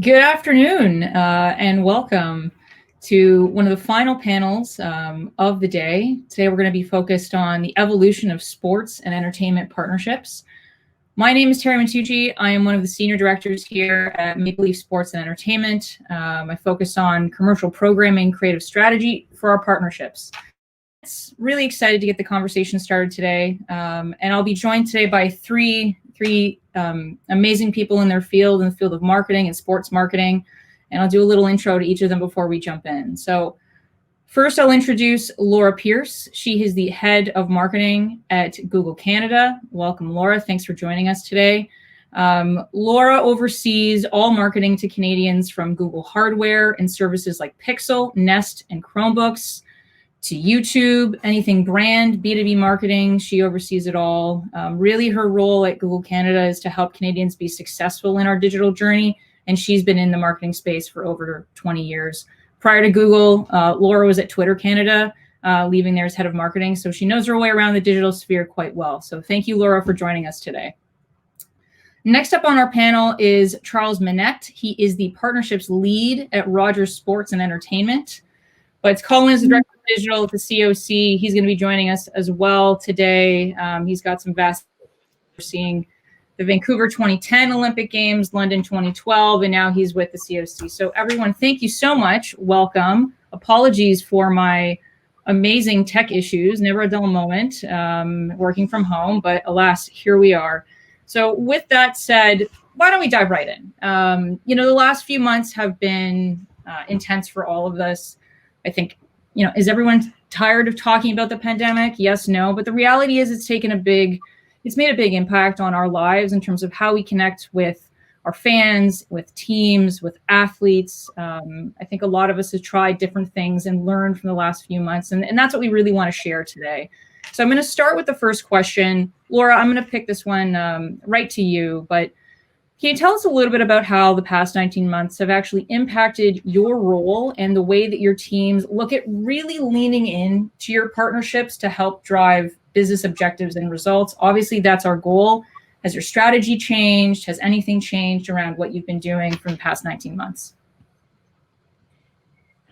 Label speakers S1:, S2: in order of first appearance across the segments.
S1: Good afternoon, and welcome to one of the final panels of the day. Today we're going to be focused on the evolution of sports and entertainment partnerships. My name is Terry Mantucci. I am one of the senior directors here at Maple Leaf Sports and Entertainment. I focus on commercial programming, creative strategy for our partnerships. It's really excited to get the conversation started today, and I'll be joined today by three amazing people in the field of marketing and sports marketing, and I'll do a little intro to each of them before we jump in. So first, I'll introduce Laura Pierce. She is the head of marketing at Google Canada. Welcome, Laura. Thanks for joining us today. Laura oversees all marketing to Canadians from Google hardware and services like Pixel, Nest, and Chromebooks, to YouTube, anything brand, B2B marketing. She oversees it all. Really, her role at Google Canada is to help Canadians be successful in our digital journey, and she's been in the marketing space for over 20 years. Prior to Google, Laura was at Twitter Canada, leaving there as head of marketing, so she knows her way around the digital sphere quite well. So thank you, Laura, for joining us today. Next up on our panel is Charles Minette. He is the partnerships lead at Rogers Sports and Entertainment, but Colin is the director of digital at the COC. He's going to be joining us as well today. He's got some vast seeing the Vancouver 2010 Olympic Games, London 2012, and now he's with the COC. So everyone, thank you so much. Welcome. Apologies for my amazing tech issues. Never a dull moment working from home, but alas, here we are. So with that said, why don't we dive right in? The last few months have been intense for all of us. I think, is everyone tired of talking about the pandemic? Yes, no. But the reality is it's made a big impact on our lives in terms of how we connect with our fans, with teams, with athletes. I think a lot of us have tried different things and learned from the last few months. And that's what we really want to share today. So I'm going to start with the first question. Laura, I'm going to pick this one right to you, but can you tell us a little bit about how the past 19 months have actually impacted your role and the way that your teams look at really leaning in to your partnerships to help drive business objectives and results? Obviously, that's our goal. Has your strategy changed? Has anything changed around what you've been doing for the past 19 months?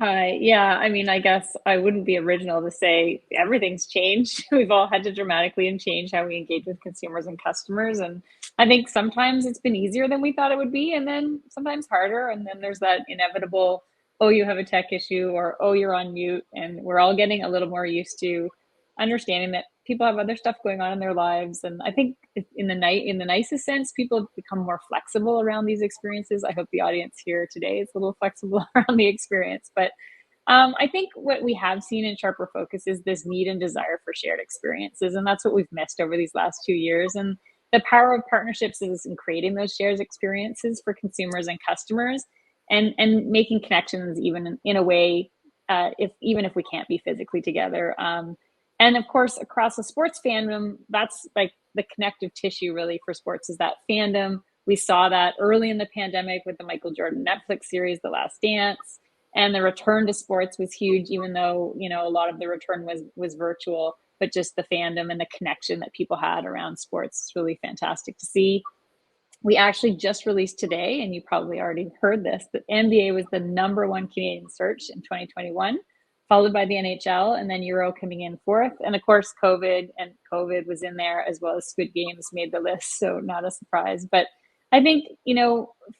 S2: Hi. Yeah, I guess I wouldn't be original to say everything's changed. We've all had to dramatically change how we engage with consumers and customers. And I think sometimes it's been easier than we thought it would be, and then sometimes harder. And then there's that inevitable, oh, you have a tech issue, or oh, you're on mute. And we're all getting a little more used to understanding that people have other stuff going on in their lives. And I think in the nicest sense, people have become more flexible around these experiences. I hope the audience here today is a little flexible around the experience. But I think what we have seen in sharper focus is this need and desire for shared experiences. And that's what we've missed over these last 2 years. And the power of partnerships is in creating those shared experiences for consumers and customers, and making connections even in a way, even if we can't be physically together. And of course, across the sports fandom, that's like the connective tissue really for sports, is that fandom. We saw that early in the pandemic with the Michael Jordan Netflix series, The Last Dance, and the return to sports was huge, even though, a lot of the return was virtual, but just the fandom and the connection that people had around sports is really fantastic to see. We actually just released today, and you probably already heard this, that NBA was the #1 Canadian search in 2021. Followed by the NHL, and then Euro coming in fourth. And of course, COVID was in there, as well as Squid Games made the list, so not a surprise. But I think,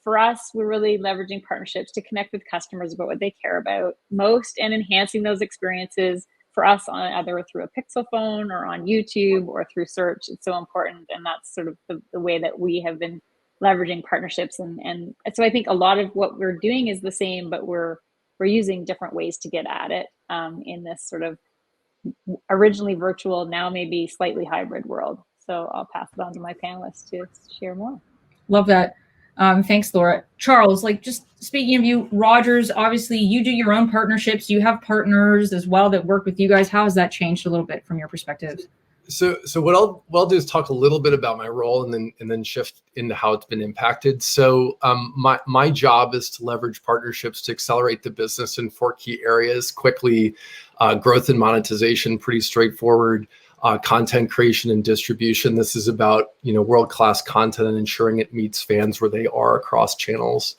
S2: for us, we're really leveraging partnerships to connect with customers about what they care about most, and enhancing those experiences for us on either through a Pixel phone or on YouTube or through search. It's so important, and that's sort of the way that we have been leveraging partnerships. And so I think a lot of what we're doing is the same, but we're using different ways to get at it in this sort of originally virtual, now maybe slightly hybrid world. So I'll pass it on to my panelists to share more.
S1: Love that. Thanks, Laura. Charles, just speaking of you, Rogers, obviously you do your own partnerships. You have partners as well that work with you guys. How has that changed a little bit from your perspective?
S3: So what I'll do is talk a little bit about my role and then shift into how it's been impacted. So my job is to leverage partnerships to accelerate the business in 4 key areas quickly. Growth and monetization, pretty straightforward. Content creation and distribution. This is about world-class content and ensuring it meets fans where they are across channels.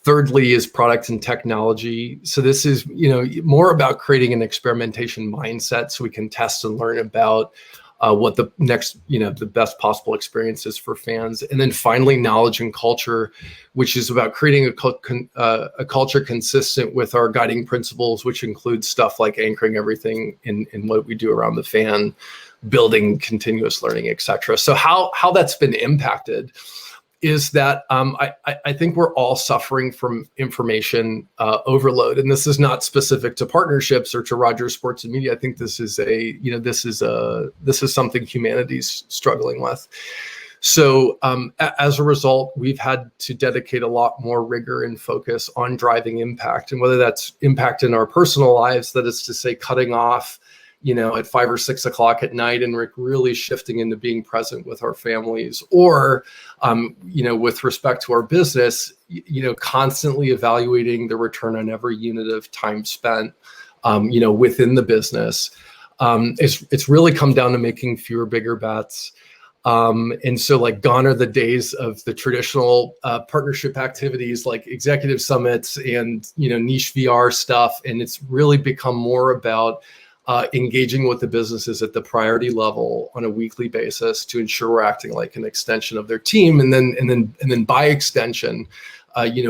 S3: Thirdly is product and technology. So this is, more about creating an experimentation mindset so we can test and learn about what the next, the best possible experience is for fans. And then finally, knowledge and culture, which is about creating a culture consistent with our guiding principles, which includes stuff like anchoring everything in what we do around the fan, building continuous learning, et cetera. So how that's been impacted is that I think we're all suffering from information overload, and this is not specific to partnerships or to Rogers Sports and Media. I think this is something humanity's struggling with. So as a result, we've had to dedicate a lot more rigor and focus on driving impact, and whether that's impact in our personal lives, that is to say, cutting off at 5 or 6 o'clock at night and really shifting into being present with our families, or, with respect to our business, constantly evaluating the return on every unit of time spent, within the business. It's really come down to making fewer, bigger bets. And so gone are the days of the traditional partnership activities like executive summits and, niche VR stuff. And it's really become more about engaging with the businesses at the priority level on a weekly basis to ensure we're acting like an extension of their team, and then by extension,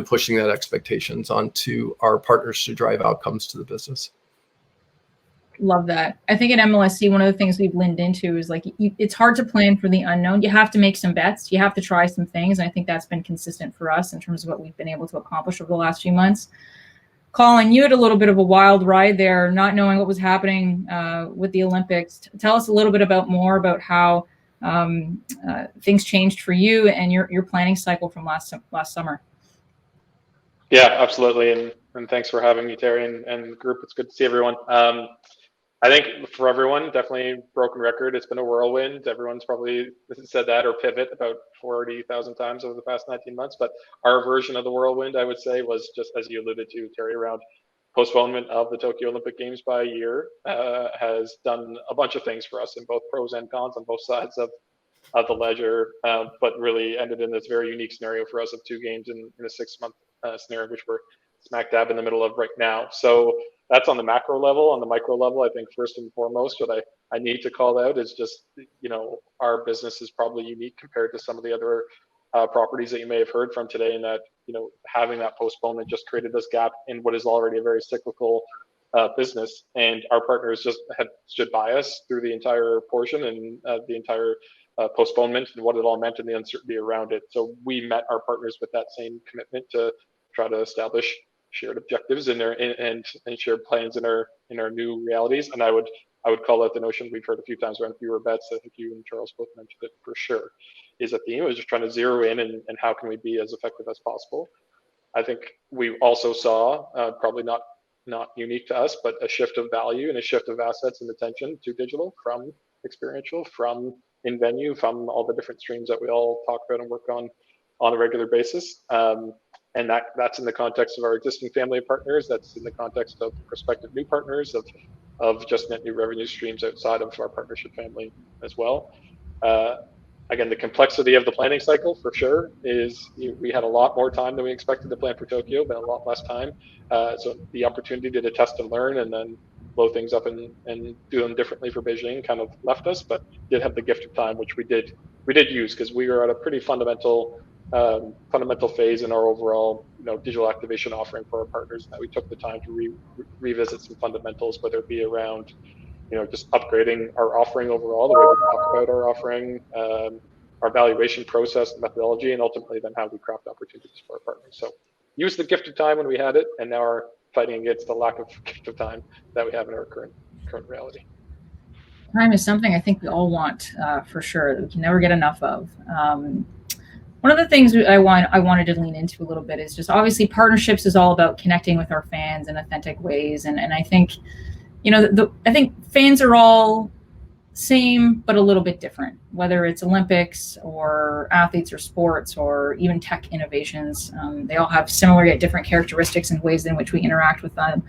S3: pushing that expectations onto our partners to drive outcomes to the business.
S1: Love that. I think at MLSC, one of the things we've leaned into is it's hard to plan for the unknown. You have to make some bets. You have to try some things. And I think that's been consistent for us in terms of what we've been able to accomplish over the last few months. Colin, you had a little bit of a wild ride there, not knowing what was happening with the Olympics. Tell us a little bit more about how things changed for you and your planning cycle from last summer.
S4: Yeah, absolutely. And thanks for having me, Terry, and the group. It's good to see everyone. I think for everyone, definitely broken record. It's been a whirlwind. Everyone's probably said that or pivot about 40,000 times over the past 19 months. But our version of the whirlwind, I would say, was just, as you alluded to, Terry, around postponement of the Tokyo Olympic Games by a year, has done a bunch of things for us in both pros and cons on both sides of the ledger, but really ended in this very unique scenario for us of 2 games in a 6-month scenario, which we're smack dab in the middle of right now. So that's on the macro level. On the micro level, I think first and foremost, what I need to call out is just, our business is probably unique compared to some of the other properties that you may have heard from today, in that, having that postponement just created this gap in what is already a very cyclical business. And our partners just had stood by us through the entire portion and the entire postponement and what it all meant and the uncertainty around it. So we met our partners with that same commitment to try to establish shared objectives and shared plans in our new realities. And I would call out the notion we've heard a few times around fewer bets. I think you and Charles both mentioned it for sure. Is a theme. Is just trying to zero in and how can we be as effective as possible. I think we also saw probably not unique to us, but a shift of value and a shift of assets and attention to digital, from experiential, from in venue, from all the different streams that we all talk about and work on a regular basis. And that's in the context of our existing family of partners. That's in the context of prospective new partners, of just net new revenue streams outside of our partnership family as well. Again, the complexity of the planning cycle for sure is we had a lot more time than we expected to plan for Tokyo, but a lot less time. So the opportunity to test and learn and then blow things up and do them differently for Beijing kind of left us, but did have the gift of time, which we did use, because we were at a pretty fundamental phase in our overall digital activation offering for our partners, that we took the time to revisit some fundamentals, whether it be around just upgrading our offering overall, the way we talk about our offering, our valuation process and methodology, and ultimately then how we craft opportunities for our partners. So use the gift of time when we had it, and now are fighting against the lack of gift of time that we have in our current reality.
S1: Time is something I think we all want, for sure, that we can never get enough of. One of the things I wanted to lean into a little bit is just, obviously partnerships is all about connecting with our fans in authentic ways. And I think, I think fans are all same, but a little bit different, whether it's Olympics or athletes or sports or even tech innovations. They all have similar yet different characteristics and ways in which we interact with them.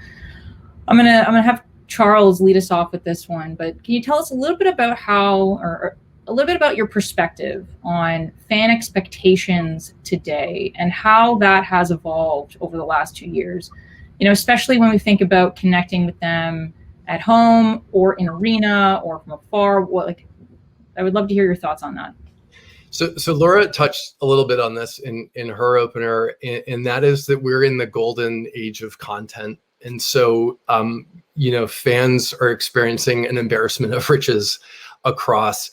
S1: I'm gonna have Charles lead us off with this one, but can you tell us a little bit about how, or a little bit about your perspective on fan expectations today and how that has evolved over the last 2 years. Especially when we think about connecting with them at home or in arena or from afar. I would love to hear your thoughts on that.
S3: So Laura touched a little bit on this in her opener, and that is that we're in the golden age of content. And so, fans are experiencing an embarrassment of riches across,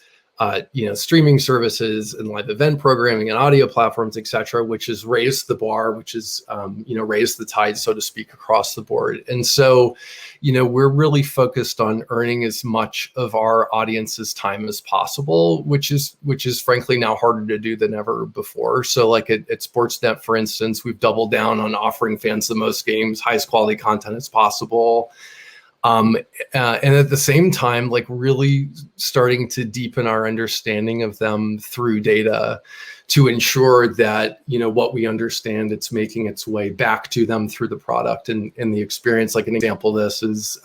S3: streaming services and live event programming and audio platforms, et cetera, which has raised the bar, which is, raised the tide, so to speak, across the board. And so, we're really focused on earning as much of our audience's time as possible, which is frankly now harder to do than ever before. So like at Sportsnet, for instance, we've doubled down on offering fans the most games, highest quality content as possible. And at the same time, like really starting to deepen our understanding of them through data to ensure that, what we understand, it's making its way back to them through the product and the experience. Like an example of this is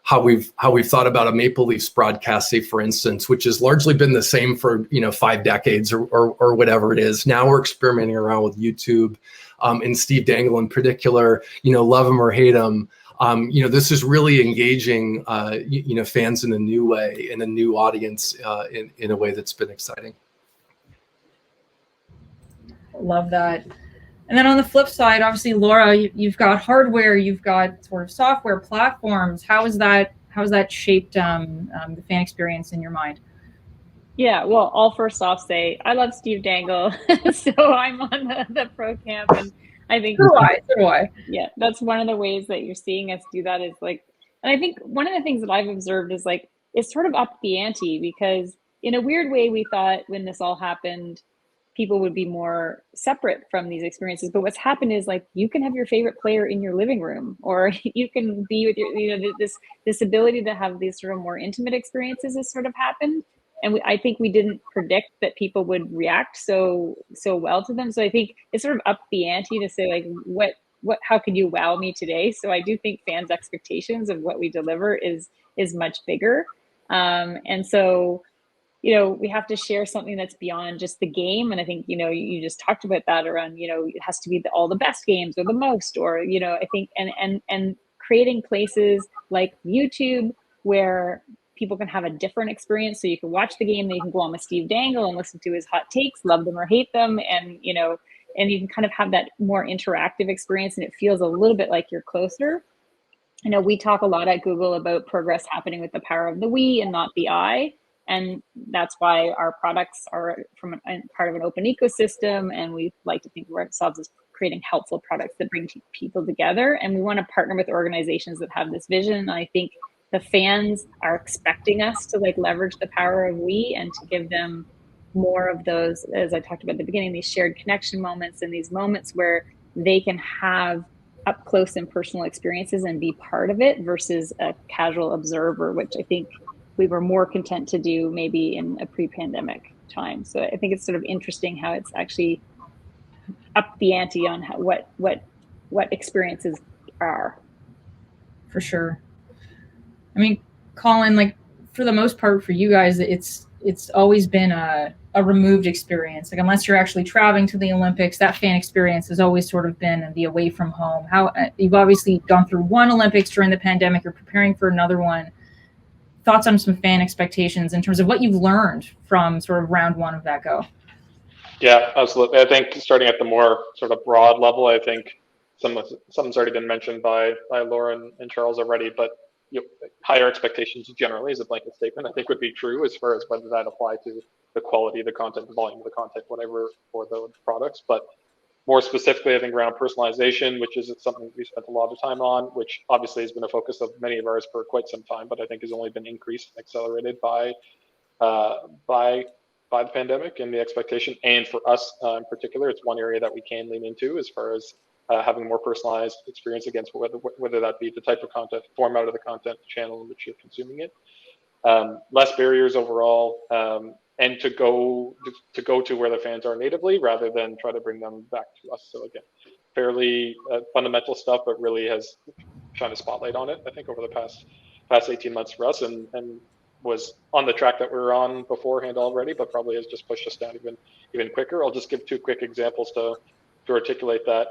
S3: how we've thought about a Maple Leafs broadcast, say, for instance, which has largely been the same for, 5 decades or whatever it is. Now we're experimenting around with YouTube, and Steve Dangle in particular, love him or hate him. This is really engaging, fans in a new way, in a new audience, in a way that's been exciting.
S1: Love that. And then on the flip side, obviously, Laura, you've got hardware, you've got sort of software platforms. How has that shaped the fan experience in your mind?
S2: Yeah, well, I'll first off say I love Steve Dangle, so I'm on the pro camp, and I think
S1: so do I.
S2: Yeah, that's one of the ways that you're seeing us do that is like, and I think one of the things that I've observed is like, it's sort of up the ante, because in a weird way, we thought when this all happened, people would be more separate from these experiences. But what's happened is like, you can have your favorite player in your living room, or you can be with your, this ability to have these sort of more intimate experiences has sort of happened. And I think we didn't predict that people would react so well to them. So I think it's sort of up the ante to say like, how could you wow me today? So I do think fans' expectations of what we deliver is much bigger. And so, we have to share something that's beyond just the game. And I think, you just talked about that around, it has to be all the best games or the most, or, I think, and creating places like YouTube where people can have a different experience. So you can watch the game, then you can go on with Steve Dangle and listen to his hot takes, love them or hate them. And, and you can kind of have that more interactive experience, and it feels a little bit like you're closer. We talk a lot at Google about progress happening with the power of the we and not the I. And that's why our products are part of an open ecosystem. And we like to think of ourselves as creating helpful products that bring people together. And we want to partner with organizations that have this vision. And I think the fans are expecting us to like leverage the power of we and to give them more of those, as I talked about at the beginning, these shared connection moments and these moments where they can have up close and personal experiences and be part of it versus a casual observer, which I think we were more content to do maybe in a pre-pandemic time. So I think it's sort of interesting how it's actually up the ante on what experiences are.
S1: For sure. I mean, Colin, like for the most part for you guys, it's always been a removed experience. Like unless you're actually traveling to the Olympics, that fan experience has always sort of been the away from home. How you've obviously gone through one Olympics during the pandemic, you're preparing for another one. Thoughts on some fan expectations in terms of what you've learned from sort of round one of that go?
S4: Yeah, absolutely. I think starting at the more sort of broad level, I think something's already been mentioned by Laura and Charles already, but higher expectations generally is a blanket statement I think would be true as far as whether that apply to the quality of the content, the volume of the content, whatever, for the products. But more specifically, I think around personalization, which is something we spent a lot of time on, which obviously has been a focus of many of ours for quite some time, but I think has only been increased and accelerated by the pandemic and the expectation. And for us in particular, it's one area that we can lean into as far as having a more personalized experience against whether that be the type of content, format of the content, the channel in which you're consuming it. Less barriers overall, and to go to where the fans are natively rather than try to bring them back to us. So again, fairly fundamental stuff, but really has shined a spotlight on it, I think, over the past 18 months for us. And was on the track that we were on beforehand already, but probably has just pushed us down even quicker. I'll just give two quick examples to articulate that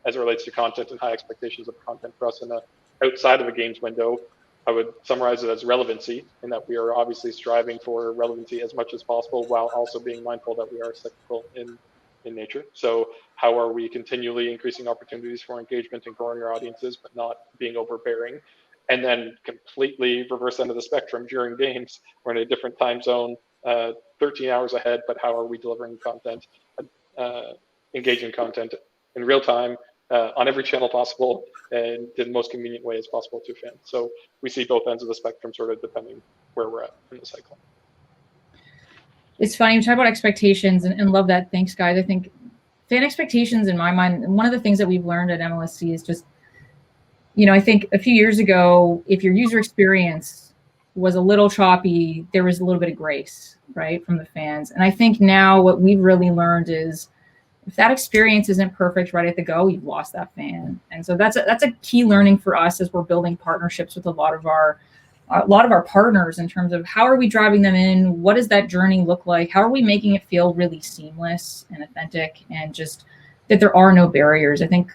S4: as it relates to content and high expectations of content for us in the outside of a games window. I would summarize it as relevancy, in that we are obviously striving for relevancy as much as possible, while also being mindful that we are cyclical in nature. So how are we continually increasing opportunities for engagement and growing our audiences, but not being overbearing? And then completely reverse end of the spectrum, during games, we're in a different time zone, 13 hours ahead, but how are we delivering content, engaging content in real time, on every channel possible, and in the most convenient way as possible to fans? So we see both ends of the spectrum, sort of depending where we're at in the cycle.
S1: It's funny, you talk about expectations, and love that. Thanks, guys. I think fan expectations, in my mind, one of the things that we've learned at MLSE is just, I think a few years ago, if your user experience was a little choppy, there was a little bit of grace, right, from the fans. And I think now what we've really learned is, if that experience isn't perfect right at the go, you've lost that fan. And so that's a key learning for us as we're building partnerships with a lot of our partners, in terms of how are we driving them in? What does that journey look like? How are we making it feel really seamless and authentic, and just that there are no barriers? I think,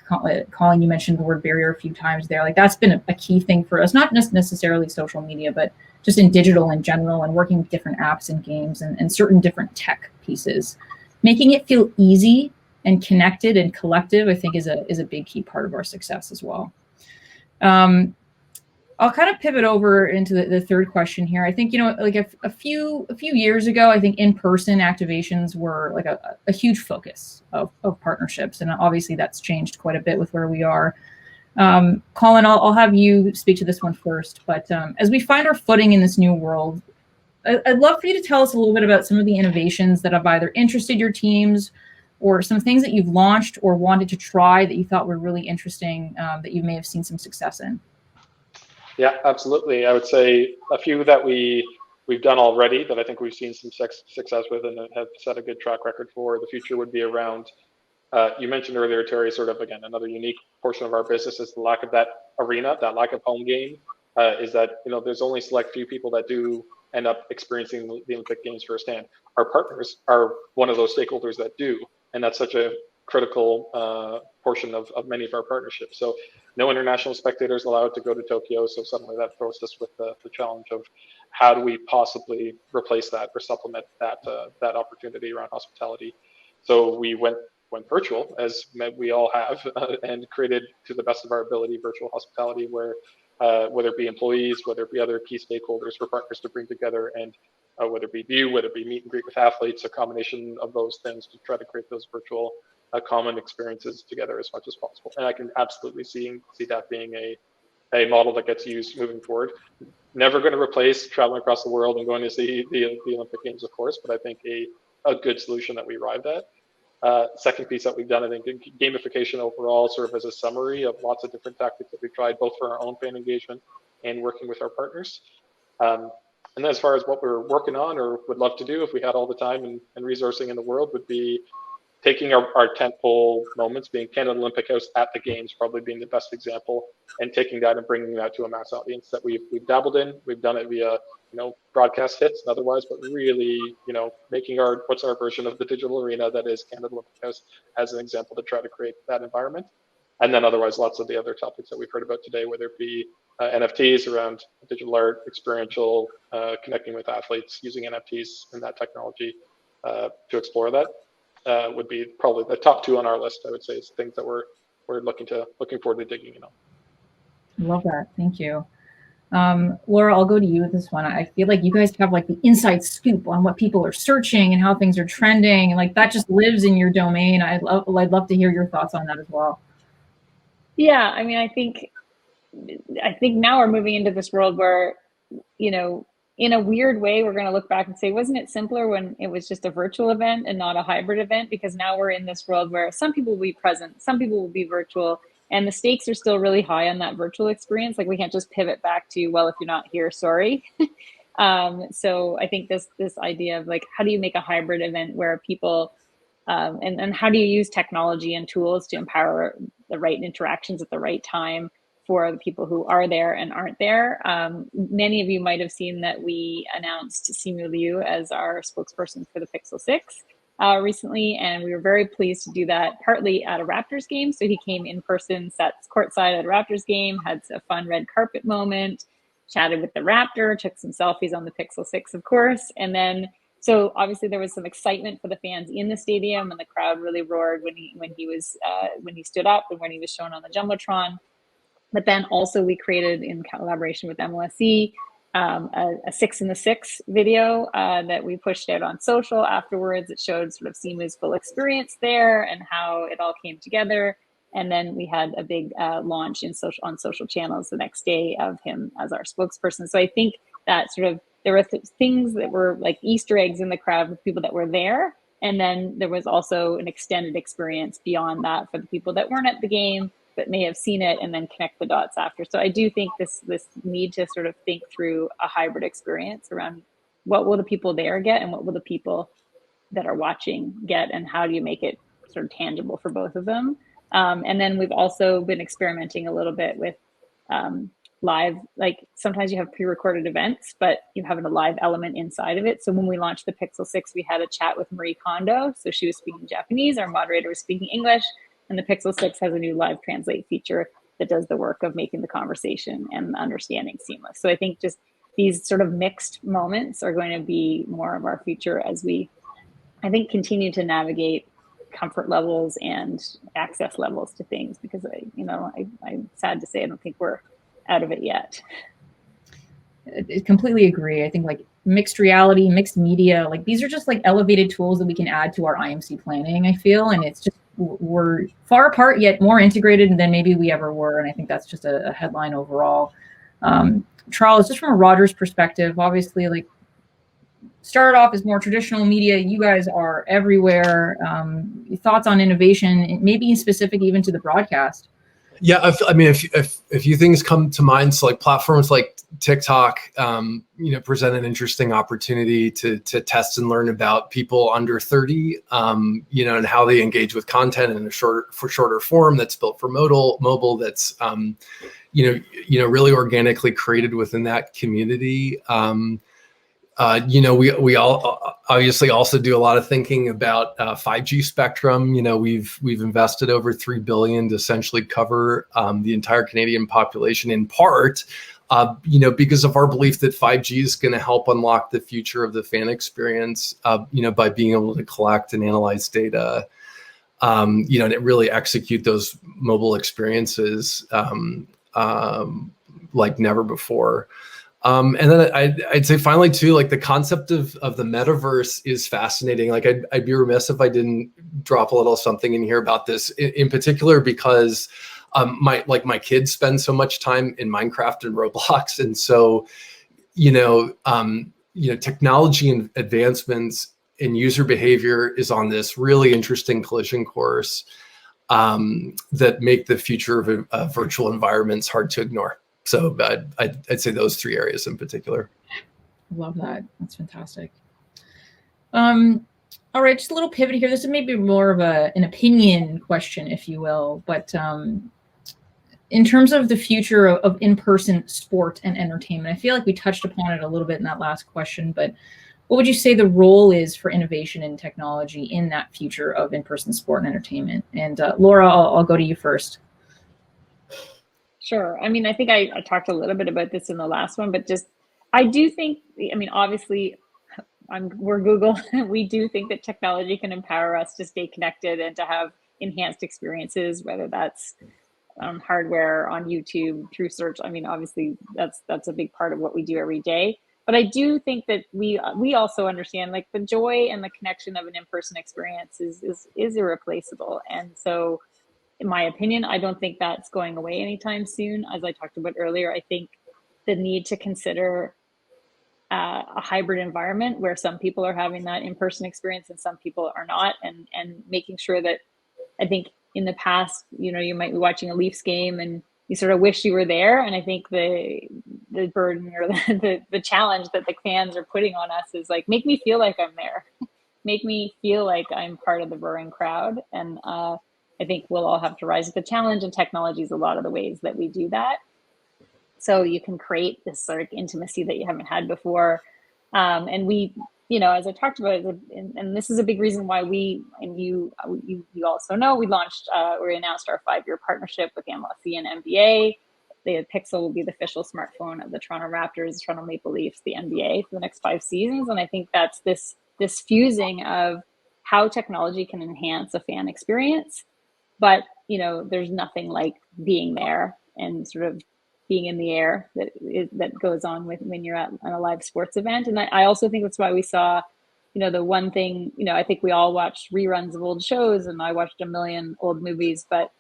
S1: Colin, you mentioned the word barrier a few times there. Like, that's been a key thing for us, not just necessarily social media, but just in digital in general, and working with different apps and games and certain different tech pieces. Making it feel easy and connected and collective, I think, is a big key part of our success as well. I'll kind of pivot over into the third question here. I think, like a few years ago, I think in-person activations were like a huge focus of partnerships. And obviously that's changed quite a bit with where we are. Colin, I'll have you speak to this one first. But as we find our footing in this new world, I'd love for you to tell us a little bit about some of the innovations that have either interested your teams, or some things that you've launched or wanted to try that you thought were really interesting, that you may have seen some success in.
S4: Yeah, absolutely. I would say a few that we've done already that I think we've seen some success with and have set a good track record for the future would be around, you mentioned earlier, Terry, sort of, again, another unique portion of our business is the lack of that arena, that lack of home game, is that, there's only select few people that do end up experiencing the Olympic Games firsthand. Our partners are one of those stakeholders that do, and that's such a critical portion of many of our partnerships. So no international spectators allowed to go to Tokyo. So suddenly that throws us with the challenge of how do we possibly replace that or supplement that opportunity around hospitality. So we went virtual, as we all have, and created, to the best of our ability, virtual hospitality, where whether it be employees, whether it be other key stakeholders for partners to bring together, and whether it be view, whether it be meet and greet with athletes, a combination of those things to try to create those virtual common experiences together as much as possible. And I can absolutely see that being a model that gets used moving forward. Never going to replace traveling across the world and going to see the Olympic Games, of course, but I think a good solution that we arrived at. Second piece that we've done, I think, gamification overall, sort of as a summary of lots of different tactics that we've tried, both for our own fan engagement and working with our partners. And then as far as what we're working on or would love to do if we had all the time and resourcing in the world, would be taking our tentpole moments, being Canada Olympic House at the Games, probably being the best example, and taking that and bringing that to a mass audience that we've dabbled in. We've done it via broadcast hits and otherwise, but really making what's our version of the digital arena that is Canada Olympic House as an example to try to create that environment. And then otherwise, lots of the other topics that we've heard about today, whether it be NFTs around digital art, experiential, connecting with athletes, using NFTs and that technology to explore that. Would be probably the top two on our list. I would say is things that we're looking forward to digging in on.
S1: Love that. Thank you. Laura, I'll go to you with this one. I feel like you guys have like the inside scoop on what people are searching and how things are trending, and like that just lives in your domain. I'd love to hear your thoughts on that as well.
S2: Yeah, I mean, I think now we're moving into this world where, in a weird way, we're going to look back and say, wasn't it simpler when it was just a virtual event and not a hybrid event? Because now we're in this world where some people will be present, some people will be virtual, and the stakes are still really high on that virtual experience. Like, we can't just pivot back to, well, if you're not here, sorry. So I think this idea of like, how do you make a hybrid event where people, and how do you use technology and tools to empower the right interactions at the right time for the people who are there and aren't there. Many of you might have seen that we announced Simu Liu as our spokesperson for the Pixel 6 recently, and we were very pleased to do that partly at a Raptors game. So he came in person, sat courtside at a Raptors game, had a fun red carpet moment, chatted with the Raptor, took some selfies on the Pixel 6, of course, and then so obviously there was some excitement for the fans in the stadium, and the crowd really roared when he stood up and when he was shown on the jumbotron. But then also we created, in collaboration with MLSE, a 6 in the 6 video that we pushed out on social afterwards. It showed sort of Simu's full experience there and how it all came together. And then we had a big launch on social channels the next day of him as our spokesperson. So I think that sort of there were things that were like Easter eggs in the crowd with people that were there. And then there was also an extended experience beyond that for the people that weren't at the game, but may have seen it and then connect the dots after. So I do think this need to sort of think through a hybrid experience around what will the people there get and what will the people that are watching get, and how do you make it sort of tangible for both of them. And then we've also been experimenting a little bit with live, like sometimes you have pre-recorded events, but you have a live element inside of it. So when we launched the Pixel 6, we had a chat with Marie Kondo. So she was speaking Japanese, our moderator was speaking English, and the Pixel 6 has a new live translate feature that does the work of making the conversation and the understanding seamless. So I think just these sort of mixed moments are going to be more of our future as we, I think, continue to navigate comfort levels and access levels to things, because I'm sad to say I don't think we're out of it yet.
S1: I completely agree. I think like mixed reality, mixed media, like these are just like elevated tools that we can add to our IMC planning, I feel. And it's just, we're far apart yet more integrated than maybe we ever were. And I think that's just a headline overall. Charles, just from a Rogers perspective, obviously like started off as more traditional media. You guys are everywhere. Thoughts on innovation, maybe specific even to the broadcast?
S3: Yeah, a few things come to mind. So like platforms like TikTok, present an interesting opportunity to test and learn about people under 30, and how they engage with content in a shorter form that's built for mobile that's, really organically created within that community. We all obviously also do a lot of thinking about 5G spectrum. We've invested over $3 billion to essentially cover the entire Canadian population, in part, because of our belief that 5G is going to help unlock the future of the fan experience, by being able to collect and analyze data, and it really execute those mobile experiences like never before. And then I'd say finally too, like the concept of the metaverse is fascinating. Like I'd be remiss if I didn't drop a little something in here about this, in particular because my kids spend so much time in Minecraft and Roblox, and so technology and advancements in user behavior is on this really interesting collision course that make the future of virtual environments hard to ignore. So I'd say those three areas in particular.
S1: Love that. That's fantastic. All right, just a little pivot here. This is maybe more of an opinion question, if you will. But in terms of the future of in-person sport and entertainment, I feel like we touched upon it a little bit in that last question. But what would you say the role is for innovation and technology in that future of in-person sport and entertainment? And Laura, I'll go to you first.
S2: Sure. I mean, I think I talked a little bit about this in the last one, but just, I do think, obviously we're Google. We do think that technology can empower us to stay connected and to have enhanced experiences, whether that's on hardware, on YouTube, through search. Obviously that's a big part of what we do every day. But I do think that we also understand like the joy and the connection of an in-person experience is irreplaceable. And so, in my opinion, I don't think that's going away anytime soon. As I talked about earlier, I think the need to consider a hybrid environment where some people are having that in-person experience and some people are not, and making sure that, I think in the past, you might be watching a Leafs game and you sort of wish you were there. And I think the burden or the challenge that the fans are putting on us is like, make me feel like I'm there. Make me feel like I'm part of the roaring crowd. And I think we'll all have to rise to the challenge, and technology is a lot of the ways that we do that. So you can create this sort of intimacy that you haven't had before. And we, as I talked about, and this is a big reason why you also know, we announced our 5-year partnership with MLSE and NBA. The Pixel will be the official smartphone of the Toronto Raptors, Toronto Maple Leafs, the NBA for the next 5 seasons. And I think that's this fusing of how technology can enhance a fan experience. But, there's nothing like being there and sort of being in the air that goes on when you're at a live sports event. And I also think that's why we saw, the one thing, I think we all watched reruns of old shows, and I watched a million old movies, but,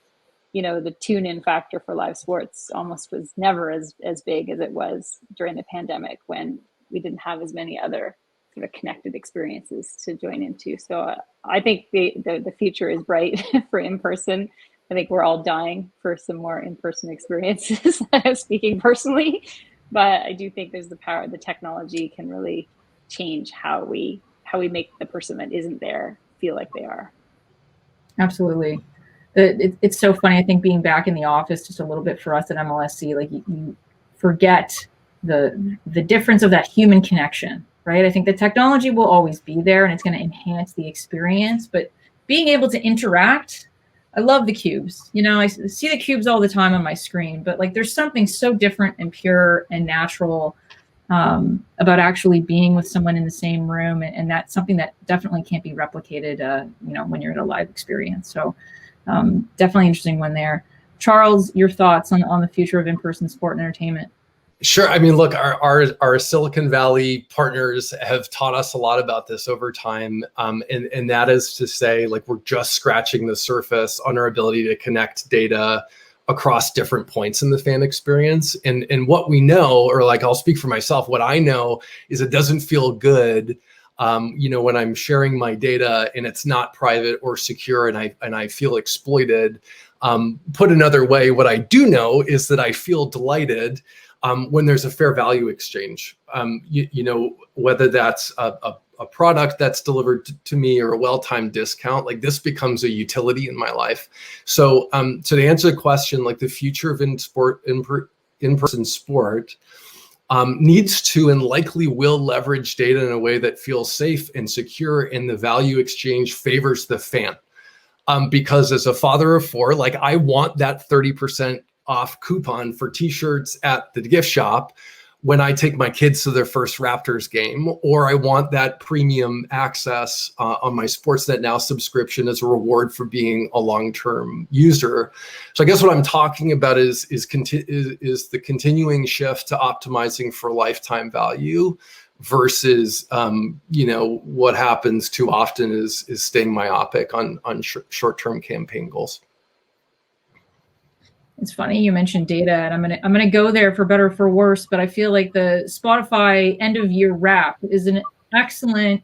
S2: the tune-in factor for live sports almost was never as big as it was during the pandemic, when we didn't have as many other sort of connected experiences to join into. So I think the future is bright for in-person. I think we're all dying for some more in-person experiences, speaking personally, but I do think there's the power. The technology can really change how we make the person that isn't there feel like they are.
S1: Absolutely. It's so funny. I think being back in the office just a little bit for us at MLSE, like you forget the difference of that human connection, right? I think the technology will always be there and it's going to enhance the experience, but being able to interact. I love the cubes. I see the cubes all the time on my screen, but like there's something so different and pure and natural about actually being with someone in the same room, and that's something that definitely can't be replicated. When you're at a live experience. So definitely interesting one there. Charles, your thoughts on the future of in-person sport and entertainment?
S3: Sure. I mean, look, our Silicon Valley partners have taught us a lot about this over time. And that is to say, like, we're just scratching the surface on our ability to connect data across different points in the fan experience. And what we know, or like, I'll speak for myself, what I know is it doesn't feel good, when I'm sharing my data and it's not private or secure and I feel exploited. Put another way, what I do know is that I feel delighted when there's a fair value exchange, whether that's a product that's delivered to me or a well-timed discount, like this becomes a utility in my life. So to answer the question, like the future of in-person sport needs to and likely will leverage data in a way that feels safe and secure, and the value exchange favors the fan. Because as a father of 4, like I want that 30% off coupon for t-shirts at the gift shop when I take my kids to their first Raptors game, or I want that premium access on my Sportsnet Now subscription as a reward for being a long-term user. So I guess what I'm talking about is the continuing shift to optimizing for lifetime value versus what happens too often is staying myopic on short-term campaign goals.
S1: It's funny you mentioned data, and I'm gonna go there for better or for worse, but I feel like the Spotify end of year wrap is an excellent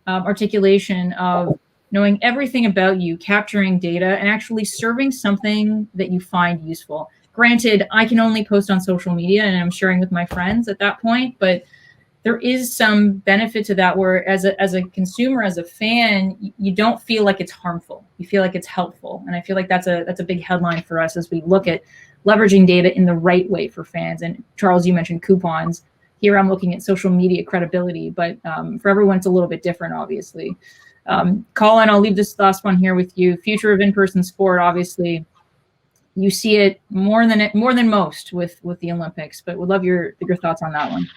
S1: articulation of knowing everything about you, capturing data, and actually serving something that you find useful. Granted, I can only post on social media and I'm sharing with my friends at that point, but there is some benefit to that where as a consumer, as a fan, you don't feel like it's harmful. You feel like it's helpful. And I feel like that's a big headline for us as we look at leveraging data in the right way for fans. And Charles, you mentioned coupons. Here I'm looking at social media credibility, but for everyone, it's a little bit different, obviously. Colin, I'll leave this last one here with you. Future of in-person sport, obviously. You see it more than most with the Olympics, but would love your thoughts on that one.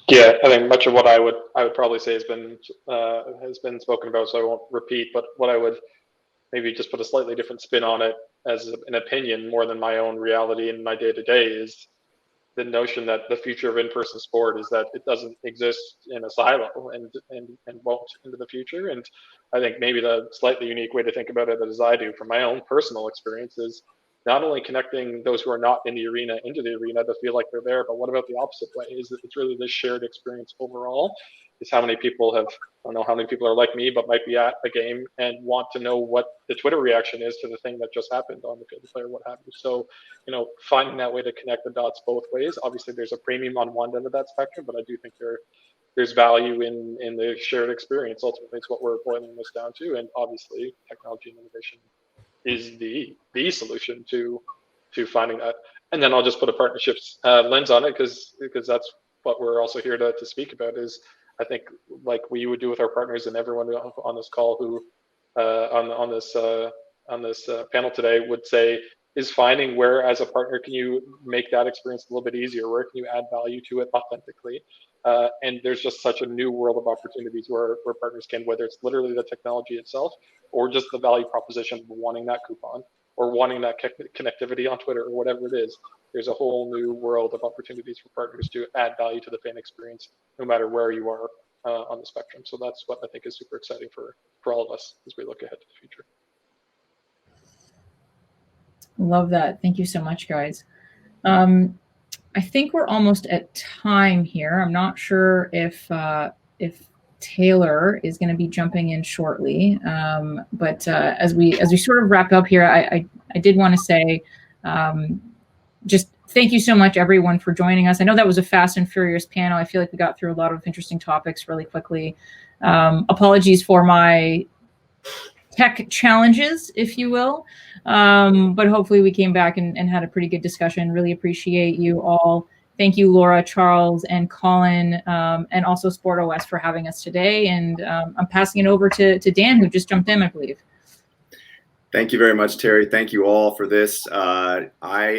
S4: Yeah, I think much of what I would probably say has been spoken about, so I won't repeat. But what I would maybe just put a slightly different spin on it as an opinion more than my own reality in my day-to-day is the notion that the future of in-person sport is that it doesn't exist in a silo and won't into the future. And I think maybe the slightly unique way to think about it, as I do from my own personal experience, is not only connecting those who are not in the arena into the arena to feel like they're there, but what about the opposite way? Is that it's really this shared experience overall. Is how many people have, I don't know how many people are like me, but might be at a game and want to know what the Twitter reaction is to the thing that just happened on the field of play or what have you. So, finding that way to connect the dots both ways. Obviously, there's a premium on one end of that spectrum, but I do think there's value in the shared experience. Ultimately, it's what we're boiling this down to, and obviously, technology and innovation is the solution to finding that. And then I'll just put a partnerships lens on it because that's what we're also here to speak about. Is I think like we would do with our partners and everyone on this call who on this panel today would say is finding where as a partner can you make that experience a little bit easier, where can you add value to it authentically, and there's just such a new world of opportunities where partners can, whether it's literally the technology itself or just the value proposition of wanting that coupon or wanting that connectivity on Twitter or whatever it is. There's a whole new world of opportunities for partners to add value to the fan experience, no matter where you are on the spectrum. So that's what I think is super exciting for all of us as we look ahead to the future.
S1: Love that. Thank you so much, guys. I think we're almost at time here. I'm not sure if Taylor is going to be jumping in shortly, but as we sort of wrap up here, I did want to say just thank you so much, everyone, for joining us. I know that was a fast and furious panel. I feel like we got through a lot of interesting topics really quickly. Apologies for my tech challenges, if you will. But hopefully we came back and had a pretty good discussion. Really appreciate you all. Thank you, Laura, Charles, and Colin, and also SportOS for having us today. And I'm passing it over to Dan, who just jumped in, I believe.
S5: Thank you very much, Terry. Thank you all for this. I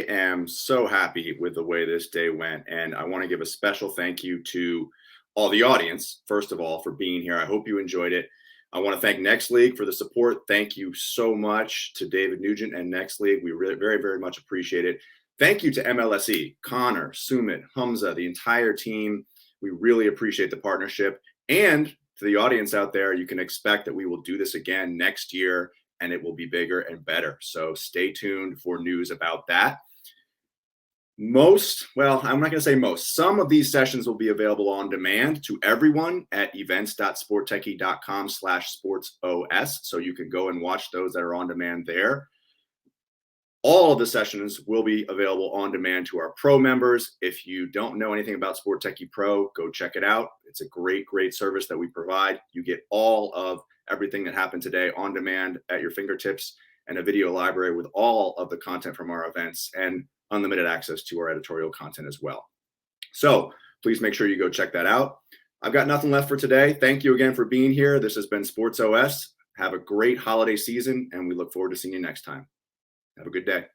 S5: am so happy with the way this day went. And I want to give a special thank you to all the audience, first of all, for being here. I hope you enjoyed it. I want to thank Next League for the support. Thank you so much to David Nugent and Next League. We really very, very much appreciate it. Thank you to MLSE, Connor, Sumit, Hamza, the entire team. We really appreciate the partnership. And to the audience out there, you can expect that we will do this again next year, and it will be bigger and better. So stay tuned for news about that. Well, I'm not going to say most. Some of these sessions will be available on demand to everyone at events.sporttechie.com/sportsos. So you can go and watch those that are on demand there. All of the sessions will be available on demand to our pro members. If you don't know anything about Sport Techie Pro, go check it out. It's a great, great service that we provide. You get all of everything that happened today on demand at your fingertips, and a video library with all of the content from our events and unlimited access to our editorial content as well. So please make sure you go check that out. I've got nothing left for today. Thank you again for being here. This has been SportsOS. Have a great holiday season, and we look forward to seeing you next time. Have a good day.